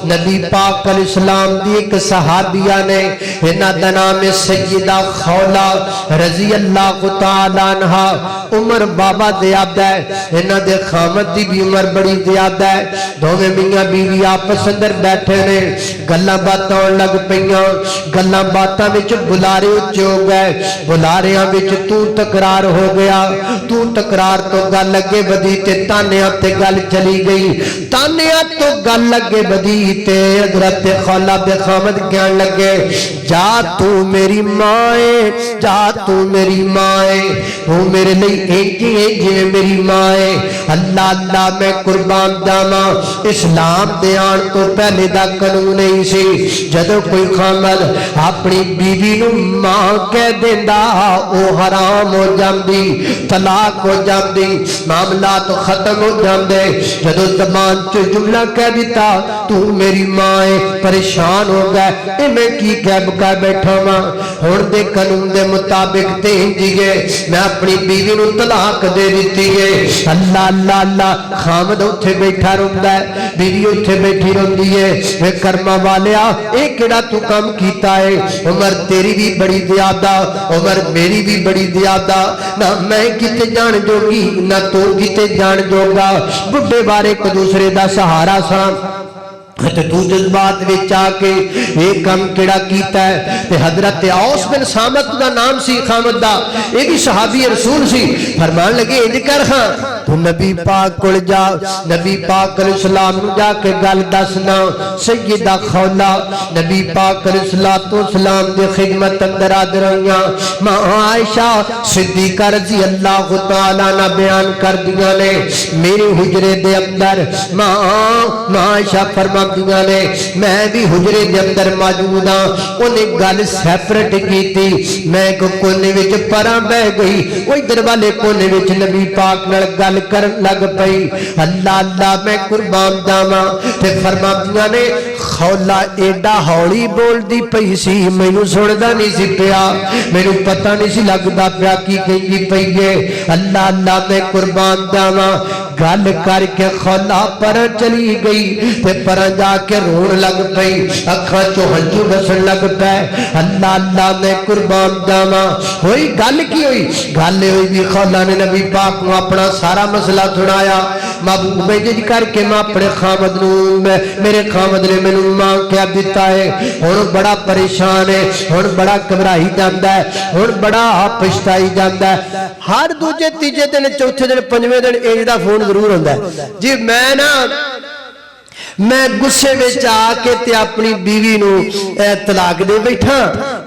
نبی پاک علیہ السلام دی ایک صحابیہ نے انہاں دا نام سیدہ خولا رضی اللہ تعالی عنہ عمر بابا زیادہ ہے انہاں دے خامد دی بھی عمر بڑی زیادہ ہے دوویں میاں بیوی آپس اندر بیٹھے نے گلاں باتاں لگ پئیاں گلاں باتاں وچ بلارے اچے ہو گئے بلاریاں وچ تو تکرار ہو گیا تو تکرار تو گل لگے بدی تے تانیاں تے گل چلی گئی تانیاں تو گل لگے بدی تے حضرت خولا دے خامد کہن لگے جا تو میری مائے جا تو میری مائے وہ میرے لئی ایجی ایجی میری مائے اللہ اللہ میں قربان جاواں اسلام دے آن تو پہلے دا قانون نہیں سی جدوں کوئی خامد اپنی بیوی نو ماں کہہ دیندا او حرام ہو جاندی طلاق ہو جاندی معاملات ختم ہو جاندے جدوں زبان چ جملہ کہہ دیتا تو میری ماں ہے پریشان ہو گئے اے میں کی کہہ بکا بیٹھا ماں ہن دے قانون دے مطابق تے جیے میں اپنی بیوی نو طلاق دے دیتی ہے اللہ اللہ اللہ خامد اوتھے بیٹھا روندا ہے بیوی اوتھے بیٹھی روندی ہے اے کرما والیا اے کیڑا تو کام کیتا ہے عمر تیری بھی بڑی زیادہ عمر میری بھی بڑی زیادہ نہ میں کتے جان جوگی نہ تو کتے جان جوگا بڈھے بارے کو دوسرے دا سہارا سا تو جذبات وچ آ کے ایک کام کیڑا کیتا ہے تے حضرت اوس بن صامت دا نام سی خامد دا ایک ہی صحابی رسول سی فرمان لگے انج کر ہاں تو نبی پاک کول جا نبی پاک علیہ السلام نو جا کے گل دسنا سیدہ خولا نبی پاک علیہ السلام دی خدمت اندر حاضر ہویاں ماں عائشہ صدیقہ رضی اللہ تعالی عنہ بیان کر دیاں نے میرے حجرے دے اندر ماں عائشہ فرما دیاں نے میں بھی حجرے دے اندر موجود ہاں انہیں گل سیپریٹ کیتی میں ایک کونے وچ پراں بیٹھ گئی وہ ادھر والے کونے وچ نبی پاک نال گل کرن لگ پئی اللہ اللہ میں قربان جاواں تے فرما دیاں نے خولا ایڈا ہولی بول دی پئی سی مینوں سندا نہیں سی پیا مینوں پتہ نہیں سی لگدا پیا کی کہندی پئی ہے اللہ اللہ میں قربان جاواں گل کر کے خولا پر چلی گئی تے پر جا کے رون لگ پئی اکھاں چوں ہنجو بسن لگ پے اللہ اللہ میں قربان جاواں ہوئی گل کی ہوئی گل ہوئی بھی خولا نے نبی پاک کو اپنا سارا مسئلہ سنایا محبوب جی کر کے میں اپنے خامد نو میرے خامد نے مینوں ماں کیا دیتا ہے ہن بڑا پریشان ہے ہن بڑا گھبرائی جاندا ہے ہن بڑا پچھتائی جاندا ہے ہر دوجے تیجے دن چوتھے دن پنجویں دن انج دا فون ضرور ہوندا ہے جی میں غصے وچ آ کے تے اپنی بیوی نو طلاق دے بیٹھا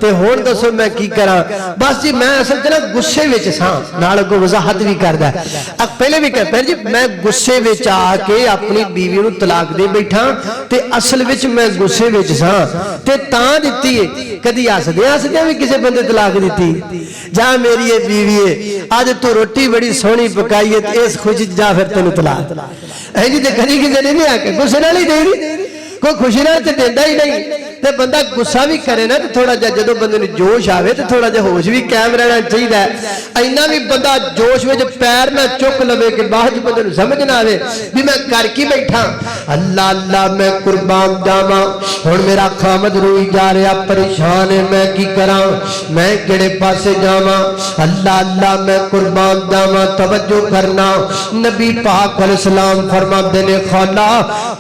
تے ہن دسو میں کی کراں بس جی میں اصل تے نا غصے وچ ساں نال کو وضاحت بھی کردا ہے پہلے بھی کہتا جی میں غصے وچ آ کے اپنی بیوی نو طلاق دے بیٹھا تے اصل وچ میں غصے وچ ساں تے تاں دتی ہے کدی ہسدیاں بھی کسے بندے طلاق دتی جا میری یہ بیوی ہے اج تو روٹی بڑی سونی پکائی ہے تے اس خوشی جا پھر تینوں طلاق اے جی تے کدی کسے نہیں آ کے غصے نال ہی دے کوئی خوشی نال تے دیندا ہی نہیں تے بندہ غصہ بھی کرے نا تے تھوڑا جا جدوں بندے نوں جوش آوے تے تھوڑا جا ہوش بھی قائم رہنا چاہیے اینا بھی بندہ جوش وچ پیر نہ چک لوے کہ بعد بندے نوں سمجھ نہ آوے بھی میں کر کی بیٹھا اللہ اللہ میں قربان جاواں ہن میرا خامد روئی جا رہا پریشان ہے میں کی کراں میں کیڑے پاسے جاواں اللہ اللہ میں قربان جاواں توجہ کرنا نبی پاک علیہ السلام فرماندے نے خولا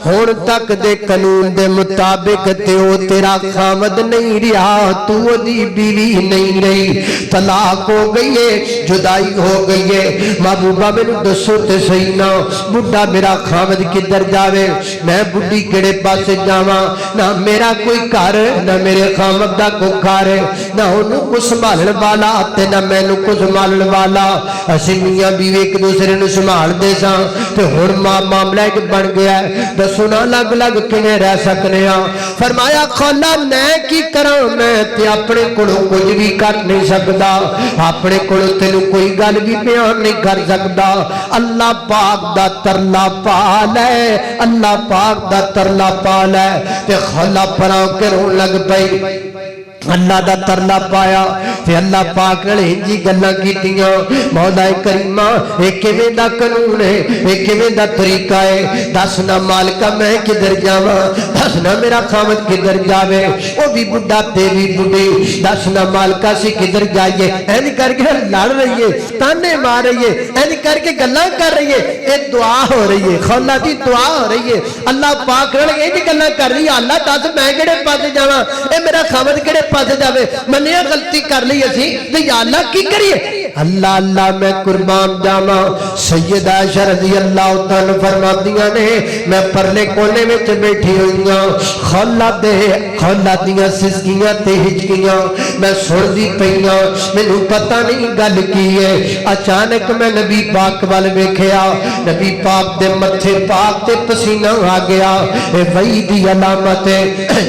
ہن تک دے قانون دے مطابق تے او تیرا خامد نہیں رہا تو دی بیوی نہیں رہی طلاق ہو گئی ہے جدائی ہو گئی ہے محبوبہ میں دسو تے صحیح نہ بڑھا میرا خامد کدھر جاوے میں بڑھی کیڑے پاسے جاواں نہ میرا کوئی گھر نہ میرے خامد دا کوئی گھر نہ انہوں کو سنبھالن والا تے نہ مینوں کو سنبھالن والا اسی میاں بیوی ایک دوسرے نوں سنبھال دے ساں تے ہن معاملہ ایک بن گیا ہے دسو نہ لگ لگ کیویں رہ سکنے ہاں فرمایا خولا میں کی کراں میں تے اپنے کولوں کچھ بھی کر نہیں سکدا اپنے کولوں تینوں کوئی گل بھی بیان نہیں کر سکدا اللہ پاک دا ترلا پا لے اللہ پاک دا ترلا پا لے تے خولا پراں کے رون لگ پئی اللہ دا ترلا پایا تے اللہ پاک نے انجی گلاں کیتیاں مولا کریمہ اے کیویں دا قانون ہے اے کیویں دا طریقہ ہے دس نہ مالکا میں کدھر جاواں دس نہ میرا خامد کدھر جاوے او بھی بڈھا تے بھی بڈھی دس نہ مالکا سی کدھر جائیے این کر کے لڑ رہی ہے تانے مار رہی ہے این کر کے گلاں کر رہی ہے اے دعا ہو رہی ہے خلا دی دعا ہو رہی ہے اللہ پاک نے انج گلاں کر رہی ہے اللہ دس میں کیڑے پاسے جاواں اے میرا خامد کیڑے پاسے جاوے منیا غلطی کر لی اسی تو یا اللہ کی کریے اللہ اللہ میں قربان جاواں سیدہ عائشہ رضی اللہ تعالی فرماندیاں نے میں پرلے کونے وچ بیٹھی ہوئی ہاں خلا دیاں سسکیاں تے ہچکیاں میں سڑدی پیاں مینوں پتہ نہیں گل کی ہے اچانک میں نبی پاک وال ویکھیا نبی پاک دے متھے پاک تے پسینہ آ گیا اے وہی دی علامت ہے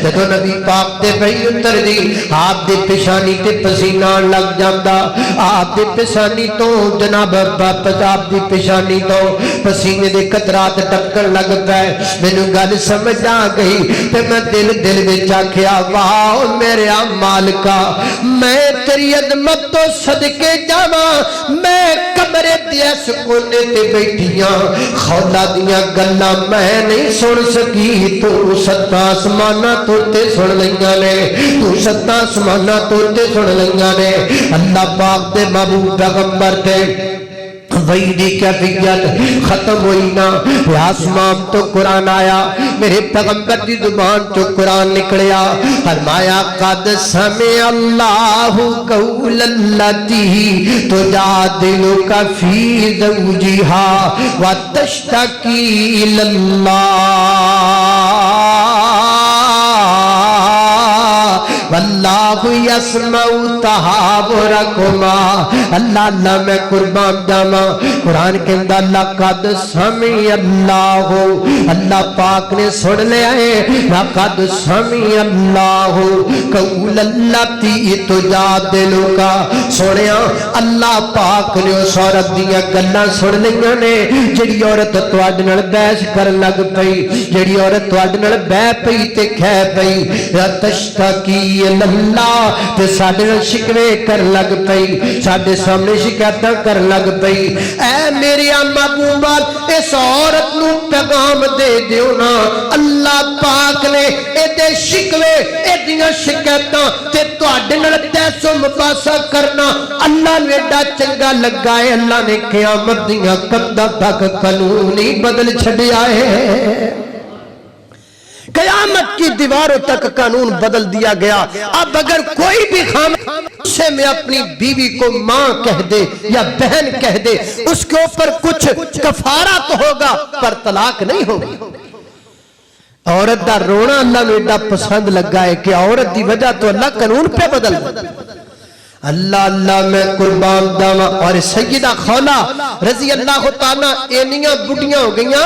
جدوں نبی پاک تے وہی اتر دی آپ دے پیشانی تے پسینہ لگ جاندا آپ دے پیشانی تو جناب آپ دی پیشانی تو پسینے دے قطرات ٹپکن لگ پئے مینوں گل سمجھ آ گئی تے میں دل وچ آکھیا واہ میرے مالکا میں تیری عظمت تو صدقے جاواں میں کمرے دے اس کونے تے بیٹھیاں خدا دیاں گلاں میں نہیں سن سکی تو ستا آسماناں تو تے سن لیاں نے تو ستا آسماناں تو تے سن لیاں نے اللہ پاک دے محبوب پیغمبر تے وہی دی کیفیت ختم ہوئی نا آسمان تو قرآن آیا میرے پیغمبر دی زبان تو قرآن نکلیا فرمایا قد سمع اللہ قول التی تجادلک فی زوجہا وتشتکی اللہ واللہ یسمع تحاورکما اللہ اللہ میں قربان جاواں قرآن کے اندر لقد سمع اللہ اللہ پاک نے سن لیا ہے لقد سمع اللہ قول التی تجادلک سنیا اللہ پاک نے اس عورت دیاں گلاں سن لیاں نے جڑی عورت تواڈے نال بحث کرن لگ پئی جڑی عورت تواڈے نال بہ پئی تے کھہ پئی تشتکی اللہ تے ساڈے نال شکوے کر لگ پئی ساڈے سامنے شکایتاں کر لگ پئی اے میری محبوبہ اس عورت نو پیغام دے دیو نا اللہ پاک نے اے دے شکوے اے دیاں شکایتاں تے تواڈے نال تحس و مباحثہ کرنا اللہ نے ایڈا چنگا لگا ہے اللہ نے قیامت دیاں قداں تک قانون ہی بدل چھڈیا ہے قیامت کی دیواروں تک قانون بدل دیا گیا اب اگر کوئی بھی خامد سے میں اپنی بیوی کو ماں کہہ دے یا بہن کہہ دے اس کے اوپر کچھ کفارہ تو ہوگا پر طلاق نہیں ہوگی عورت دا رونا اللہ نے ایڈا پسند لگا ہے کہ عورت دی وجہ تو اللہ قانون پہ بدل اللہ اللہ میں قربان داواں اور سیدہ خولا رضی اللہ تعالیٰ اینیاں بڑیاں ہو گئیاں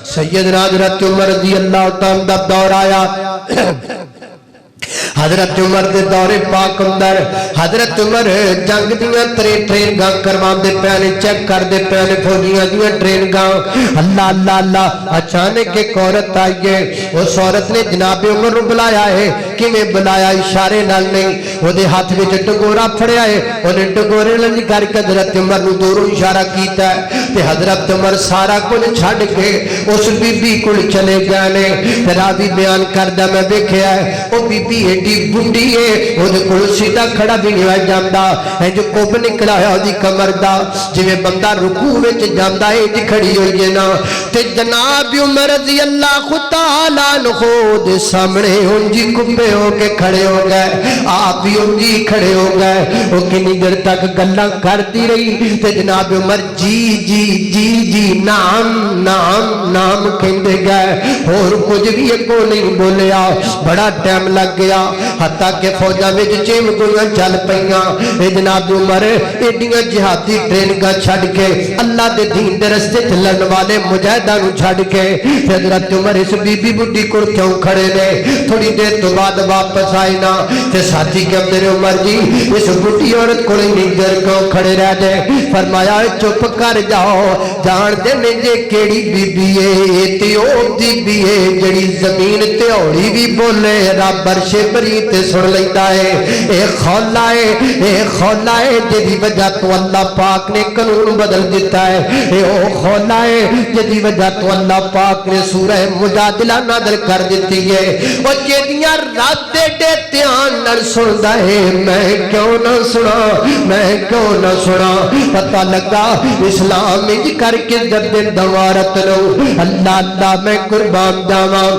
سیدنا حضرت عمر رضی اللہ تعالیٰ دا دور آیا حضرت عمر دے دور پاک اندر حضرت عمر جنگ دیاں ٹرین گاں کروان دے پیانے چیک کر دے پیانے فوجیاں دیاں ٹرین گاں اللہ اللہ اللہ اچانک ایک عورت آئیے اس عورت نے جناب عمر رو بلایا ہے کہ میں بلایا اشارے نال نہیں وہ دے ہاتھ میں ٹگورا پھڑیا ہے انہیں ٹگورے لنج کر کے حضرت عمر رو دوروں اشارہ کیتا ہے تے حضرت عمر سارا کچھ چھڑ کے اس بی بی کل چلے گانے راوی بیان کردہ میں دیکھیا ہے وہ بی بی ایڈی بڑی ہے وہ دے کل سیدھا کھڑا بھی نہیں ہوئے جاندہ ہے جو کوب نکلا ہے آدھی کمر دا جویں بندہ رکوع وچ جاندہ ہے جی کھڑی ہوئی ہے نا تے جناب عمر رضی اللہ تعالیٰ عنہ دے سامنے ان جی کبے ہو کے کھڑے ہو گئے آپ بھی ان جی کھڑے ہو گئے وہ کنی دیر تک گلاں کرتی رہی تے جناب عمر جی جی جی جی نام نام نام کہندے گئے اور کچھ بھی ایک کو نہیں بولیا بڑا ٹائم لگ گیا حتیٰ کہ فوجہ میں چیم گویاں چل پئیاں اے جناب عمر ایڈیاں جہادی ٹرین کا چھڑ کے اللہ دے دین دے رستے چلن والے مجاہداں نو چھڑ کے حضرت عمر اس بی بی بڈھی کو کیوں کھڑے نے تھوڑی دیر تو بعد بعد واپس آئے نا تے ساتھی کہتے ہیں عمر جی اس بڑھی عورت کو نہیں گر کیوں کھڑے رہ جائے؟ فرمایا چپ کر جاؤ، جان دینے جے کیڑی بی بی ہے تے او دی بی ہے جڑی زمین تے اوڑی بھی بولے رب عرش بری تے سن لیندا ہے۔ اے خولا ہے جدی وجہ تو اللہ پاک نے قانون بدل دیتا ہے، اے او خولا ہے جدی وجہ تو اللہ پاک نے سورہ مجادلہ نازل کر دیتی ہے۔ او جیدیاں رات دے دھیان نال سندا ہے، میں کیوں نہ سنا، میں کیوں نہ سنا۔ پتہ لگا اسلام اج کر کے جب دن دوارت لو اللہ اللہ میں قربان جاواں۔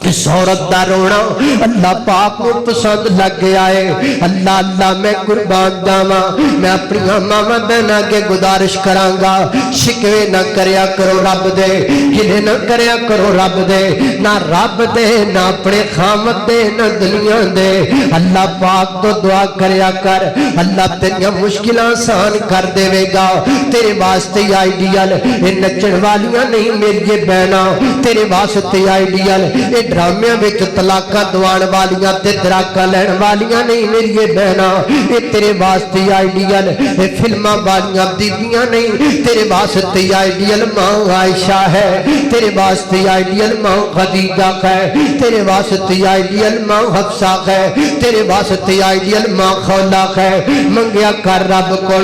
اس عورت دا رونا اللہ پاک کو پسند لگ گیا ہے۔ اللہ اللہ میں قربان جاواں، میں اپنی ماما بہنا کے گزارش کرانگا شکوے نہ کریا کرو رب دے، گلے نہ کریا کرو رب دے، نہ رب دے نہ اپنے خامت دے نہ دنیا دے۔ اللہ پاک تو دعا کریا کر، اللہ تیریاں مشکل آسان کر دے گا۔ تیرے واسطے آئیڈیل اے نچن والیاں نہیں میری بہنا، تیرے واسطے آئیڈیل اے ڈرامے وچ طلاقاں دوان والیاں تے دراکاں لین والیاں نہیں میری بہنا، اے تیرے واسطے آئیڈیل اے فلماں والیاں بیبیاں نہیں، تیرے واسطے آئیڈیل ماں عائشہ ہے، تیرے واسطے آئیڈیل ماں خدیجہ ہے، تیرے واسطے آئیڈیل ماں حفصہ ہے، تیرے واسطے آئیڈیل ماں خولا ہے۔ منگیا کر رب کو